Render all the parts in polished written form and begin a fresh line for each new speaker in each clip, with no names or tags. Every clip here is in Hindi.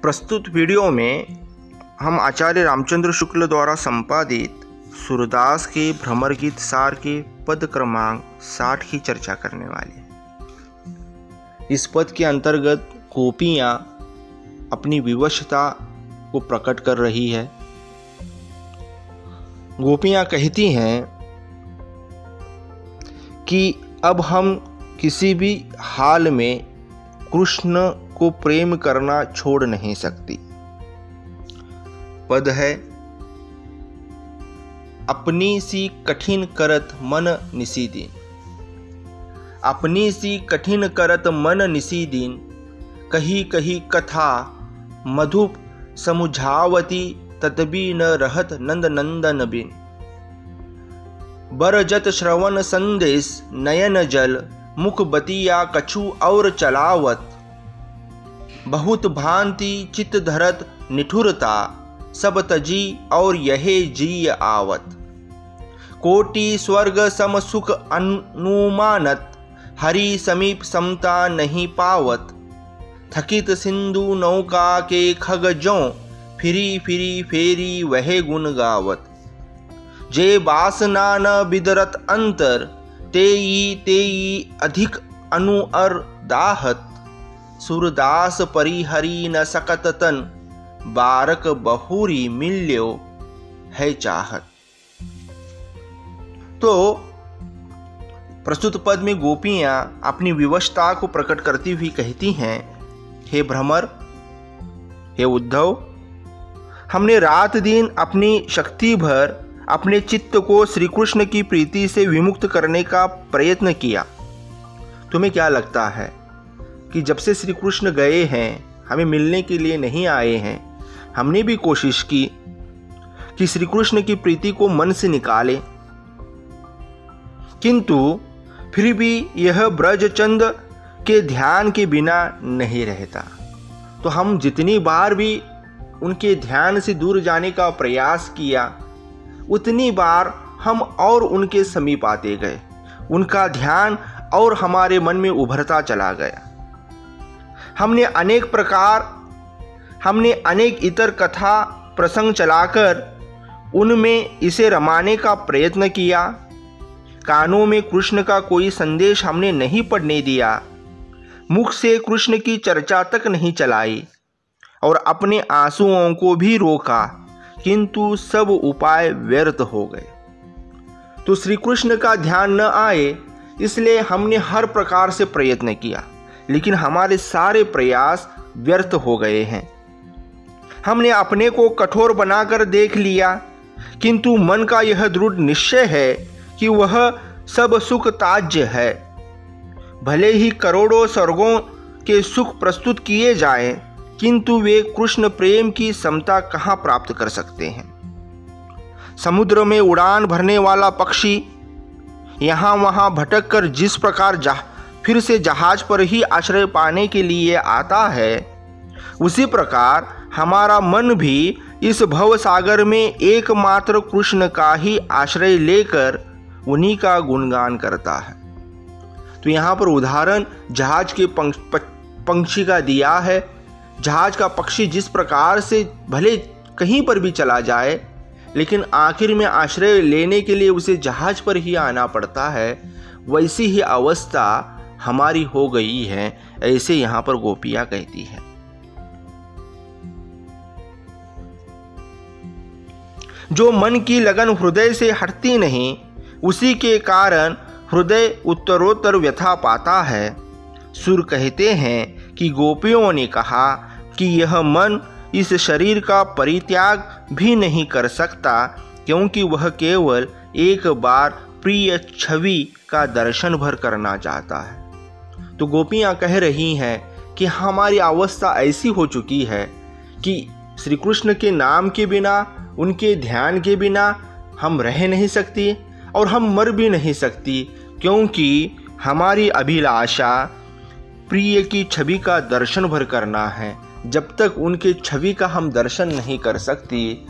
प्रस्तुत वीडियो में हम आचार्य रामचंद्र शुक्ल द्वारा संपादित सूरदास के भ्रमर गीत सार के पद क्रमांक 60 की चर्चा करने वाले हैं। इस पद के अंतर्गत गोपियाँ अपनी विवशता को प्रकट कर रही है। गोपियाँ कहती हैं कि अब हम किसी भी हाल में कृष्ण को प्रेम करना छोड़ नहीं सकती। पद है, अपनी सी कठिन करत मन निसी दिन, अपनी सी कठिन करत मन निसी दिन, कही कही कथा मधुप समुझावती, तदबी न रहत नंद नंदन बिन। बरजत श्रवण संदेश नयन जल, मुख बतिया कछु और चलावत, बहुत भांति चित धरत निठुरता, सब तजी और यहे जी आवत। कोटि स्वर्ग सम सुख अनुमानत, हरि समीप समता नहीं पावत। थकित सिंधु नौका के खगजों, फिरी फिरी फेरी वह गुण गावत। जे वासना न बिदरत अंतर, तेई अधिक अनुअर दाहत। सूरदास परिहरी न सकत तन, बारक बहुरी मिल्यो है चाहत। तो प्रस्तुत पद में गोपियां अपनी विवशता को प्रकट करती हुई कहती हैं, हे भ्रमर, हे उद्धव, हमने रात दिन अपनी शक्ति भर अपने चित्त को श्री कृष्ण की प्रीति से विमुक्त करने का प्रयत्न किया। तुम्हें क्या लगता है कि जब से श्री कृष्ण गए हैं, हमें मिलने के लिए नहीं आए हैं, हमने भी कोशिश की कि श्री कृष्ण की प्रीति को मन से निकालें, किंतु फिर भी यह ब्रजचंद के ध्यान के बिना नहीं रहता। तो हम जितनी बार भी उनके ध्यान से दूर जाने का प्रयास किया, उतनी बार हम और उनके समीप आते गए, उनका ध्यान और हमारे मन में उभरता चला गया। हमने अनेक इतर कथा प्रसंग चलाकर उनमें इसे रमाने का प्रयत्न किया। कानों में कृष्ण का कोई संदेश हमने नहीं पढ़ने दिया, मुख से कृष्ण की चर्चा तक नहीं चलाई और अपने आंसुओं को भी रोका, किंतु सब उपाय व्यर्थ हो गए। तो श्री कृष्ण का ध्यान न आए, इसलिए हमने हर प्रकार से प्रयत्न किया, लेकिन हमारे सारे प्रयास व्यर्थ हो गए हैं। हमने अपने को कठोर बनाकर देख लिया, किंतु मन का यह दृढ़ निश्चय है कि वह सब सुख त्याज्य है। भले ही करोड़ों स्वर्गों के सुख प्रस्तुत किए जाएं, किंतु वे कृष्ण प्रेम की समता कहाँ प्राप्त कर सकते हैं। समुद्र में उड़ान भरने वाला पक्षी यहाँ वहाँ भटक कर जिस प्रकार फिर से जहाज पर ही आश्रय पाने के लिए आता है, उसी प्रकार हमारा मन भी इस भव सागर में एकमात्र कृष्ण का ही आश्रय लेकर उन्हीं का गुणगान करता है। तो यहाँ पर उदाहरण जहाज के पंछी का दिया है। जहाज का पक्षी जिस प्रकार से भले कहीं पर भी चला जाए, लेकिन आखिर में आश्रय लेने के लिए उसे जहाज पर ही आना पड़ता है, वैसी ही अवस्था हमारी हो गई है, ऐसे यहाँ पर गोपियाँ कहती है। जो मन की लगन हृदय से हटती नहीं, उसी के कारण हृदय उत्तरोत्तर व्यथा पाता है। सुर कहते हैं कि गोपियों ने कहा कि यह मन इस शरीर का परित्याग भी नहीं कर सकता, क्योंकि वह केवल एक बार प्रिय छवि का दर्शन भर करना चाहता है। तो गोपियाँ कह रही हैं कि हमारी अवस्था ऐसी हो चुकी है कि श्री कृष्ण के नाम के बिना, उनके ध्यान के बिना हम रह नहीं सकती और हम मर भी नहीं सकती, क्योंकि हमारी अभिलाषा प्रिय की छवि का दर्शन भर करना है। जब तक उनके छवि का हम दर्शन नहीं कर सकती,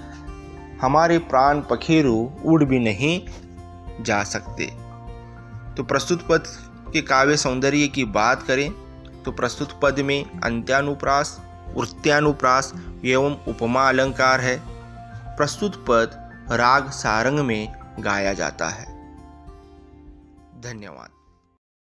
हमारे प्राण पखेरु उड़ भी नहीं जा सकते। तो प्रस्तुत पद के काव्य सौंदर्य की बात करें तो प्रस्तुत पद में अंत्यानुप्रास, वृत्यानुप्रास एवं उपमा अलंकार है। प्रस्तुत पद राग सारंग में गाया जाता है। धन्यवाद।